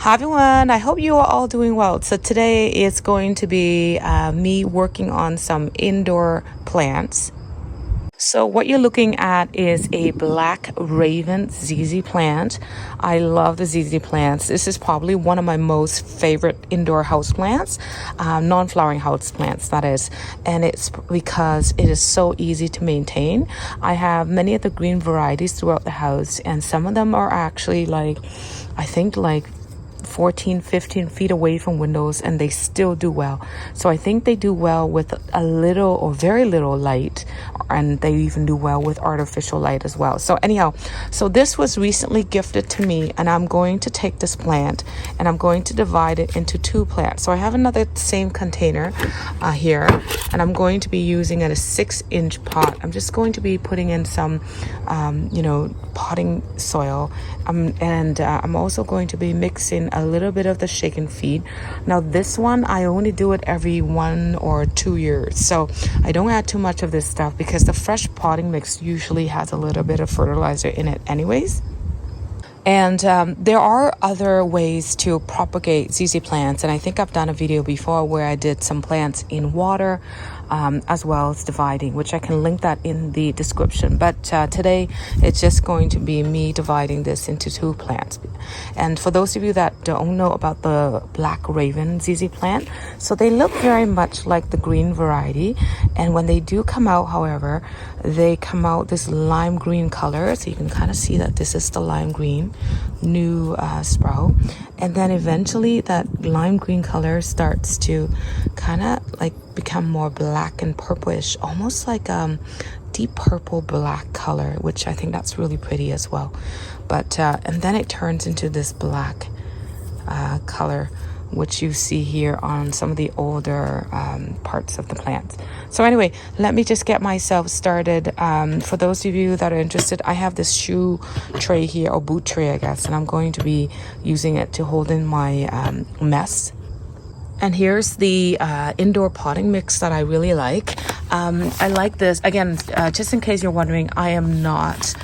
Hi everyone, I hope you are all doing well. So today is going to be me working on some indoor plants. So what you're looking at is a black raven ZZ plant. I love the ZZ plants. This is probably one of my most favorite indoor house plants, non-flowering house plants that is, and it's because it is so easy to maintain. I have many of the green varieties throughout the house, and some of them are actually I think 14, 15 feet away from windows, and they still do well. So I think they do well with a little or very little light, and they even do well with artificial light as well. So anyhow, so this was recently gifted to me, and I'm going to take this plant and I'm going to divide it into two plants. So I have another same container here, and I'm going to be using a 6-inch pot. I'm just going to be putting in some potting soil, and I'm also going to be mixing a little bit of the shake and feed. Now this one, I only do it every 1 or 2 years, so I don't add too much of this stuff because the fresh potting mix usually has a little bit of fertilizer in it anyways. And there are other ways to propagate ZZ plants, and I think I've done a video before where I did some plants in water as well as dividing, which I can link that in the description. But today it's just going to be me dividing this into two plants. And for those of you that don't know about the Black Raven ZZ plant, so they look very much like the green variety, and when they do come out, however, they come out this lime green color. So you can kind of see that this is the lime green new sprout, and then eventually that lime green color starts to kind of become more black and purplish, almost like deep purple black color, which I think that's really pretty as well. But and then it turns into this black color, which you see here on some of the older parts of the plant. So anyway, let me just get myself started. For those of you that are interested, I have this shoe tray here, or boot tray I guess, and I'm going to be using it to hold in my mess. And here's the indoor potting mix that I really like. I like this. Again, just in case you're wondering, I am not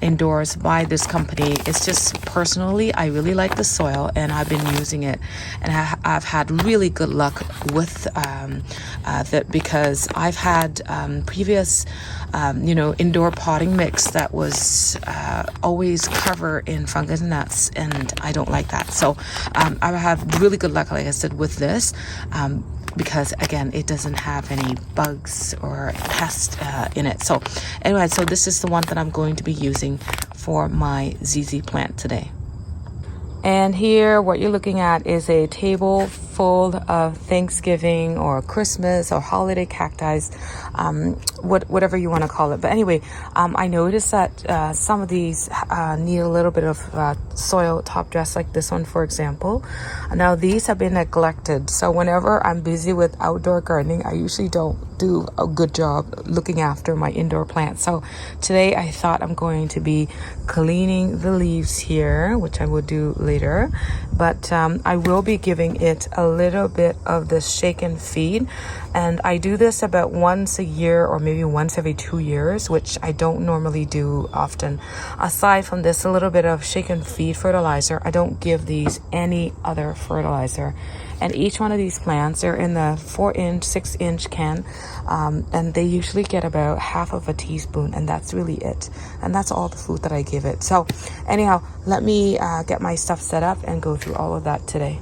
endorsed by this company. It's just personally, I really like the soil, and I've been using it, and I've had really good luck with that, because I've had previous indoor potting mix that was always covered in fungus and nuts, and I don't like that. So I have really good luck, like I said, with this, because again, it doesn't have any bugs or pests in it. So anyway, so this is the one that I'm going to be using for my ZZ plant today. And here, what you're looking at is a table full of Thanksgiving or Christmas or holiday cacti, whatever you want to call it. But anyway, I noticed that some of these need a little bit of soil top dress, like this one, for example. Now, these have been neglected. So whenever I'm busy with outdoor gardening, I usually don't do a good job looking after my indoor plants. So today I thought I'm going to be cleaning the leaves here, which I will do later, but I will be giving it a little bit of the shake and feed, and I do this about once a year or maybe once every 2 years, which I don't normally do often. Aside from this, a little bit of shake and feed fertilizer, I don't give these any other fertilizer. And each one of these plants are in the 4-inch, 6-inch can, and they usually get about half of a teaspoon, and that's really it. And that's all the food that I give it. So anyhow, let me get my stuff set up and go through all of that today.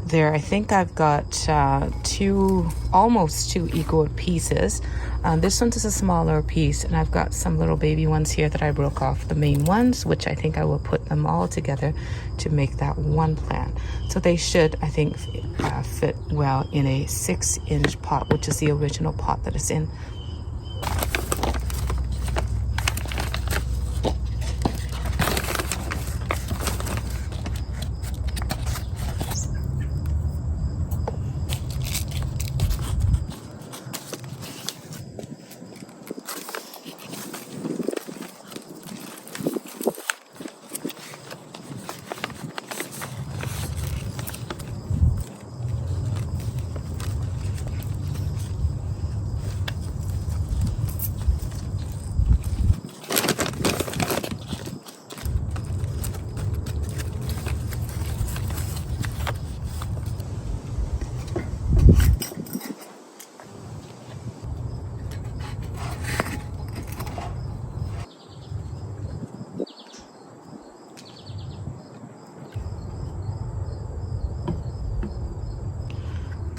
there. I think I've got almost two equal pieces. This one is a smaller piece, and I've got some little baby ones here that I broke off the main ones, which I think I will put them all together to make that one plant. So they should, I think, fit well in a 6-inch pot, which is the original pot that it's in.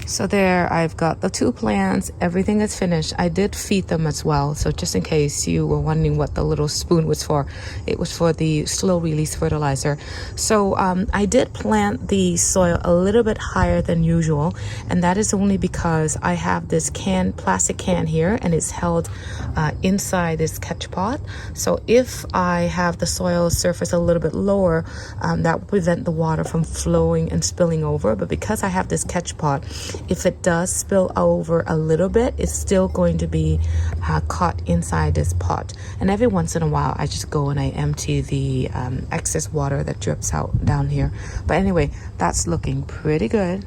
So there, I've got the 2 plants. Everything is finished. I did feed them as well. So just in case you were wondering what the little spoon was for, it was for the slow release fertilizer. So I did plant the soil a little bit higher than usual, and that is only because I have this plastic can here, and it's held inside this catch pot. So if I have the soil surface a little bit lower, that will prevent the water from flowing and spilling over. But because I have this catch pot, if it does spill over a little bit, it's still going to be caught inside this pot. And every once in a while, I just go and I empty the excess water that drips out down here. But anyway, that's looking pretty good.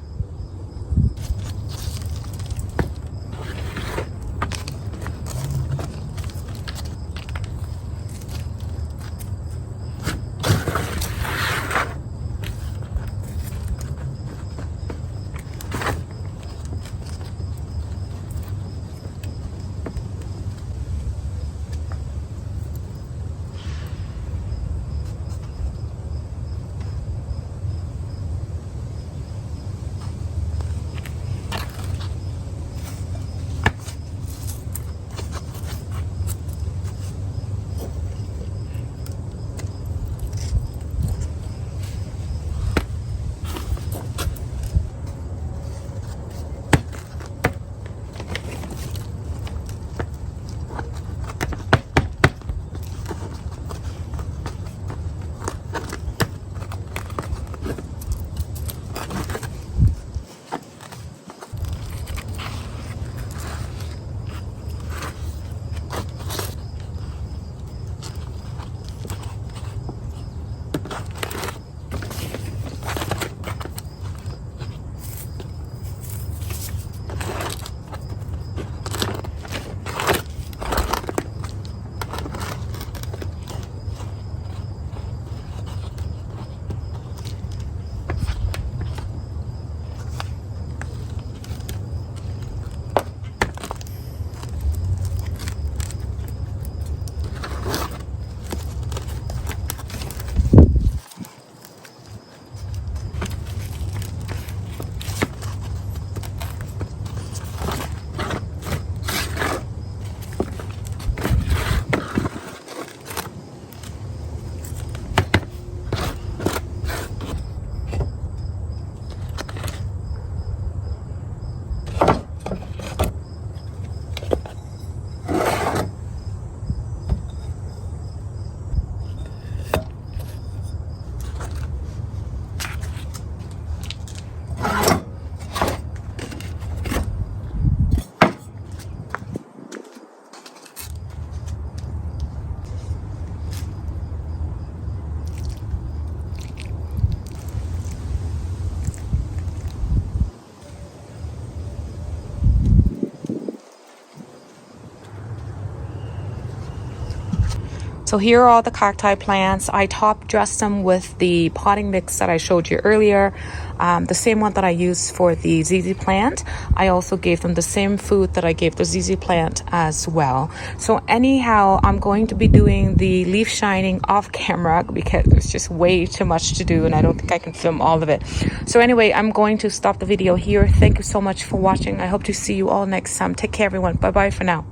So here are all the cacti plants. I top dressed them with the potting mix that I showed you earlier, the same one that I used for the ZZ plant. I also gave them the same food that I gave the ZZ plant as well. So anyhow, I'm going to be doing the leaf shining off camera because there's just way too much to do and I don't think I can film all of it. So anyway, I'm going to stop the video here. Thank you so much for watching. I hope to see you all next time. Take care, everyone. Bye bye for now.